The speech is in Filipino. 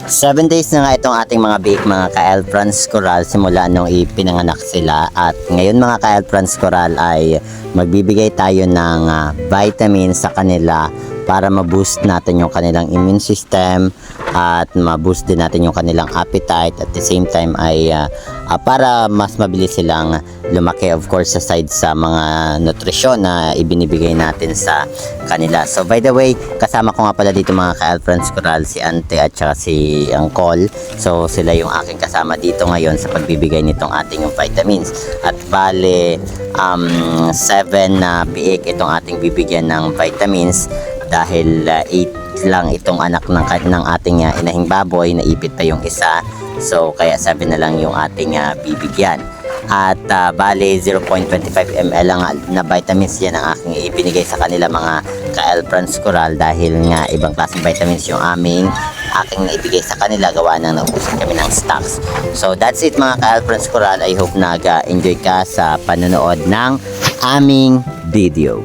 7 days na nga itong ating mga bake mga ka-Elfrance Coral simula nung ipinanganak sila, at ngayon mga ka-Elfrance Coral ay magbibigay tayo ng vitamins sa kanila para ma-boost natin yung kanilang immune system at ma-boost din natin yung kanilang appetite, at the same time ay para mas mabilis silang lumaki, of course aside sa mga nutrisyon na ibinibigay natin sa kanila. So by the way, kasama ko nga pala dito mga ka-Elfrance Coral si Ante at saka si Angkol. So sila yung aking kasama dito ngayon sa pagbibigay nitong ating yung vitamins, at bale 7 na biik itong ating bibigyan ng vitamins dahil 8 lang itong anak ng ating inahing baboy, naipit pa yung isa, so kaya 7 na lang yung ating bibigyan. At bale 0.25 ml lang na vitamins yan ang aking ibinigay sa kanila mga ka-Elfrance Coral, dahil nga ibang klaseng vitamins yung aking naibigay sa kanila, gawa ng naubusan kami ng stocks. So that's it mga ka-Elfrance Coral, I hope nag-enjoy ka sa panonood ng aming video.